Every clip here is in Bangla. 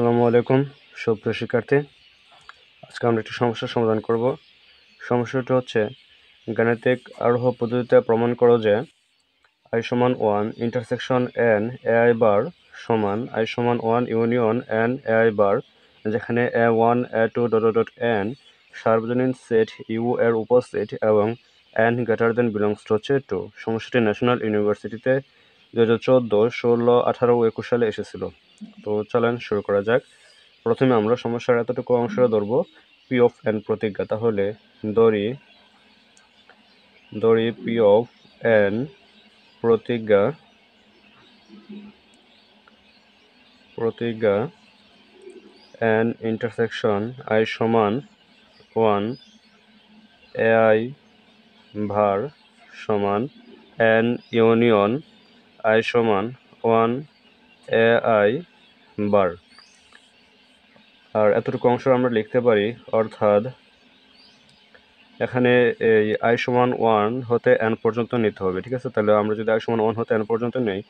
আসসালামু আলাইকুম সুপ্রিয় শিক্ষার্থী। আজকে আমরা একটি সমস্যার সমাধান করব। সমস্যাটি হচ্ছে গাণিতিক আরোহ পদ্ধতিতে প্রমাণ করো যে i সমান 1 ইন্টারসেকশন n ai বার সমান i সমান 1 ইউনিয়ন n ai বার, যেখানে a1 a2 n সার্বজনীন সেট ইউ এর উপসেট এবং n greater than belongs to হচ্ছে 2। সমস্যাটি ন্যাশনাল ইউনিভার্সিটিতে 2014, 16, 18 ও 21 সালে এসেছিল। তো চলেন শুরু করা যাক। প্রথমে আমরা সমস্যার এতটুকু অংশটা ধরবো পি অফ এন প্রতিজ্ঞা। তাহলে ধরি পি অফ এন প্রতিজ্ঞা এন ইন্টারসেকশন আই সমান 1 এ আই ভার সমান এন ইউনিয়ন আই সমান 1 এ আই বার। আর এতটুকু অংশ আমরা লিখতে পারি, অর্থাৎ এখানে এই i সমান 1 হতে n পর্যন্ত নিতে হবে, ঠিক আছে। তাহলে আমরা যদি i সমান 1 হতে n পর্যন্ত নেই,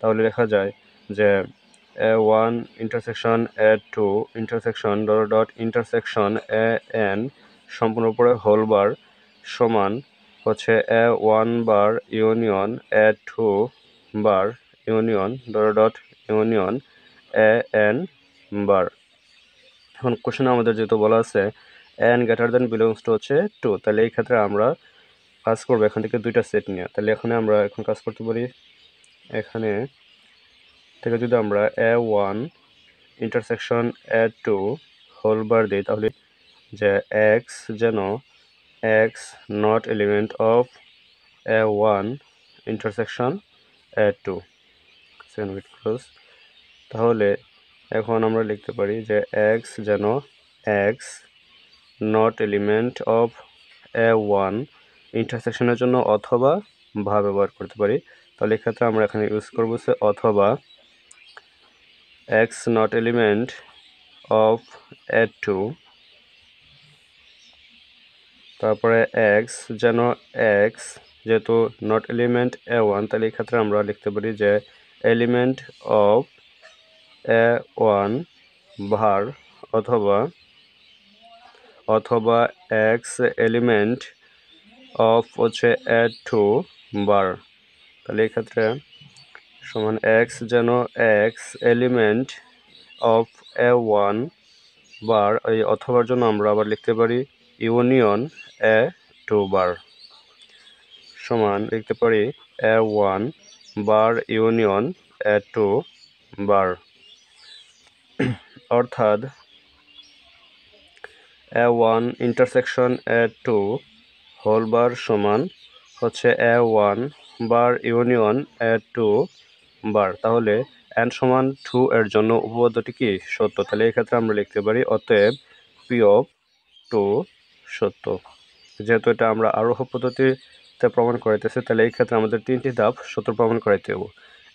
তাহলে লেখা যায় যে a1 intersection a2 intersection dot intersection an সম্পূর্ণ উপরে হোল বার সমান হচ্ছে a1 bar union a2 bar union dot union an বার। এখন কোশ্চেনে আমাদের যেহেতু বলা আছে n greater than belongs to হচ্ছে 2, তাহলে এই ক্ষেত্রে আমরা কাজ করবো এখান থেকে দুইটা সেট নিয়ে। তাহলে এখানে আমরা এখন কাজ করতে পারি, এখানে থেকে যদি আমরা a1 ইন্টারসেকশন a2 হোল বার দিই, তাহলে যে x যেন x not element of a1 intersection a2 close. তাহলে এখন আমরা লিখতে পারি যে x যেন x not element of a1 ইন্টারসেকশনের জন্য অথবা ভা ব্যবহার করতে পারি। তাহলে এক্ষেত্রে আমরা এখানে ইউজ করবো সে অথবা x not element of a2, তারপরে x যেন x যেহেতু নট এলিমেন্ট a1, তাহলে এই ক্ষেত্রে আমরা লিখতে পারি যে এলিমেন্ট অফ a1 ভার অথবা x এলিমেন্ট অফ হচ্ছে a2 বার। তাহলে এই ক্ষেত্রে সমান x যেন x এলিমেন্ট অফ a1 বার, এই অথবার জন্য আমরা আবার লিখতে পারি ইউনিয়ন a2 বার সমান লিখতে পারি a1 বার ইউনিয়ন a2 বার। অর্থাৎ a1 intersection a2 whole bar সমান হচ্ছে a1 বার ইউনিয়ন a2 বার। তাহলে n সমান 2 এর জন্য উপপাদ্যটি কি সত্য। তাহলে এই ক্ষেত্রে আমরা লিখতে পারি অতএব পি অফ 2 সত্য। যেহেতু এটা আমরা আরোহ পদ্ধতিতে প্রমাণ করাইতেছি, তাহলে এই ক্ষেত্রে আমাদের 3টি ধাপ সত্য প্রমাণ করাইতে হবে।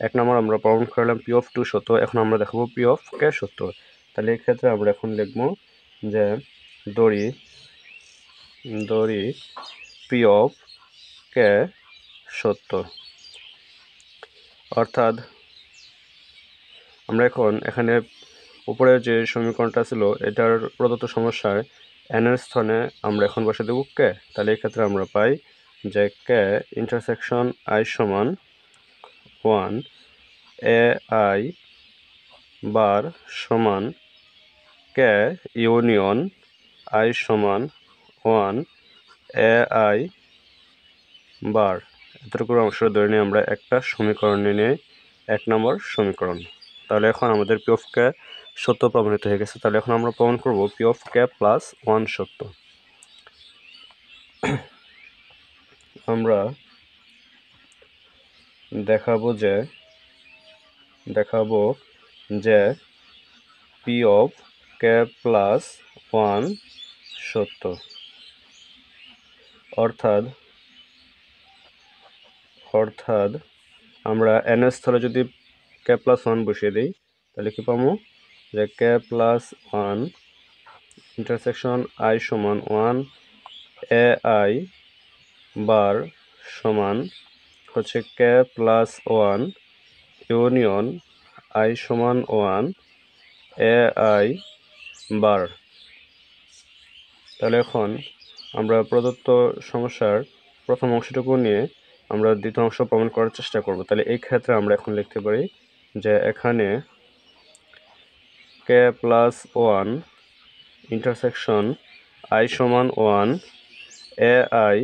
1 নম্বর আমরা প্রমাণ করলাম পি অফ 2 সত্য, এখন আমরা দেখাবো পি অফ কে সত্য। তাহলে এই ক্ষেত্রে আমরা এখন লিখব যে দড়ি পি অফ কে সত্য। অর্থাৎ আমরা এখন এখানে উপরে যে সমীকরণটা ছিল এটার প্রদত্ত সমস্যায় n এর স্থানে আমরা এখন বসে দেব কে। তাহলে এই ক্ষেত্রে আমরা পাই যে কে ইন্টারসেকশন i সমান 1 এ আই বার সমান কে ইউনিয়ন i সমান 1 এ আই বার। এতটুকু অংশ ধরে নিয়ে আমরা একটা সমীকরণ নিয়ে 1 নম্বর সমীকরণ। তাহলে এখন আমাদের পি অফ কে সত্য প্রমাণিত হয়ে গেছে। তাহলে এখন আমরা প্রমাণ করব পি অফ কে প্লাস 1 সত্য। আমরা দেখাবো যে পি অফ কে প্লাস 1 সত্য। অর্থাৎ আমরা n এর স্থলে যদি কে প্লাস 1 বসিয়ে দিই, তাহলে কি পাবো যে কে প্লাস 1 ইন্টারসেকশন i সমান 1 এ আই বার সমান হচ্ছে কে প্লাস 1 ইউনিয়ন i সমান 1 এ আই বার। তাহলে এখন আমরা প্রদত্ত সমস্যার প্রথম অংশটুকু নিয়ে আমরা দ্বিতীয় অংশ প্রমাণ করার চেষ্টা করব। তাহলে এই ক্ষেত্রে আমরা এখন লিখতে পারি যে এখানে কে প্লাস ওয়ান ইন্টারসেকশন আই সমান ওয়ান এ আই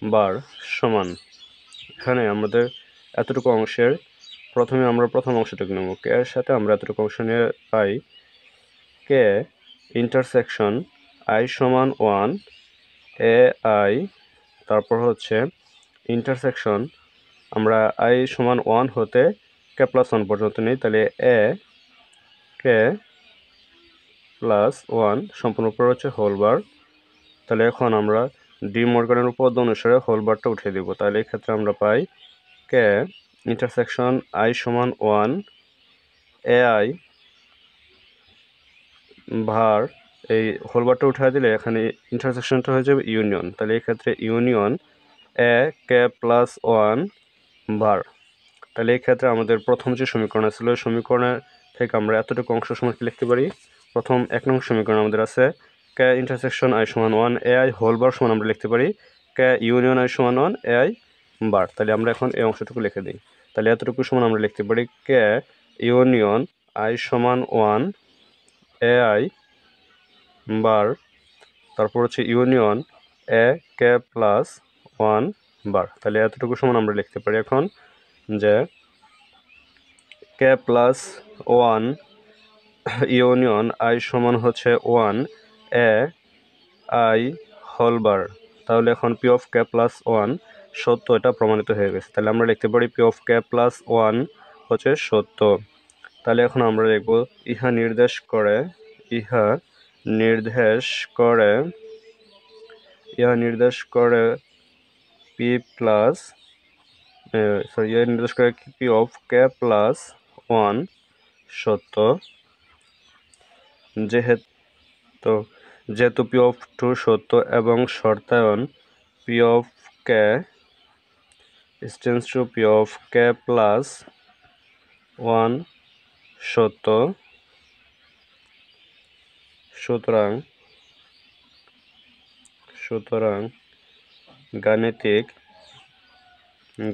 বার সমান, এখানে আমাদের এতটুকু অংশের প্রথমে আমরা প্রথম অংশটুকু নেব। কে এর সাথে আমরা এতটুকু অংশ নিয়ে পাই কে ইন্টারসেকশন আই সমান ওয়ান এ আই, তারপর হচ্ছে ইন্টারসেকশন আমরা আই সমান ওয়ান হতে কে প্লাস ওয়ান পর্যন্ত নিই। তাহলে এ কে প্লাস ওয়ান সম্পূর্ণ উপর হচ্ছে হোল বার। তাহলে এখন আমরা ডি মর্গানের উপপাদ্য অনুসারে হোল বারটা উঠিয়ে দিব। তাহলে এই ক্ষেত্রে আমরা পাই কে ইন্টারসেকশন আই সমান ওয়ান এ আই ভার, এই হোল বারটা উঠিয়ে দিলে এখানে ইন্টারসেকশনটা হয়ে যাবে ইউনিয়ন। তাহলে এই ক্ষেত্রে union A K plus one ভার। তাহলে এই ক্ষেত্রে আমাদের প্রথম যে সমীকরণ ছিল ওই সমীকরণের থেকে আমরা এতটুকু অংশ সমান কি লিখতে পারি, প্রথম এক নং সমীকরণ আমাদের আছে কে ইন্টারসেকশন আই সমান one A I whole bar সমান আমরা লিখতে পারি কে ইউনিয়ন আই সমান ওয়ান এ আই বার। তাহলে আমরা এখন এই অংশটুকু লিখে দিই। তাহলে এতটুকু সমান আমরা লিখতে পারি কে ইউনিয়ন আই সমান ওয়ান এ আই বার, তারপর হচ্ছে union A K plus one bar. তাহলে এতটুকু সমান আমরা লিখতে পারি এখন যে K plus one union I সমান হচ্ছে one A I whole bar. তাহলে এখন P of K plus one সত্য, এটা প্রমাণিত হয়ে গেছে। তাহলে আমরা লিখতে পারি P of K plus one হচ্ছে সত্য। তাহলে এখন আমরা দেখব ইহা নির্দেশ করে পি প্লাস নির্দেশ করে P of K plus one সত্য, যেহেতু পি অফ টু সত্য এবং শর্তায়ন P of K tends to P of K plus one সত্য, সুতরাং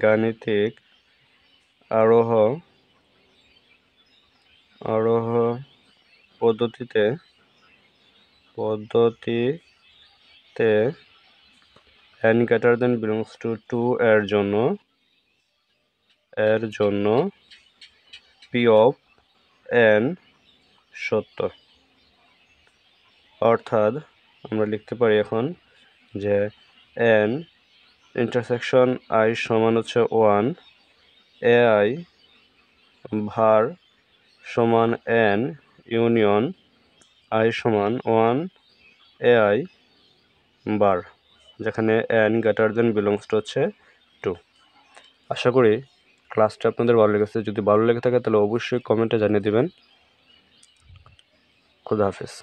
গাণিতিক আরোহ পদ্ধতিতে n greater than belongs to 2 এর জন্য p of n সত্য। অর্থাৎ আমরা লিখতে পারি এখন যে n ইন্টারসেকশন i সমান হচ্ছে ওয়ান এ আই ভার সমান n ইউনিয়ন i সমান ওয়ান এ আই বার, যেখানে n greater than belongs to হচ্ছে 2। আশা করি ক্লাসটা আপনাদের ভালো লেগেছে। যদি ভালো লেগে থাকে তাহলে অবশ্যই কমেন্টে জানিয়ে দিবেন। খুদা হাফেজ।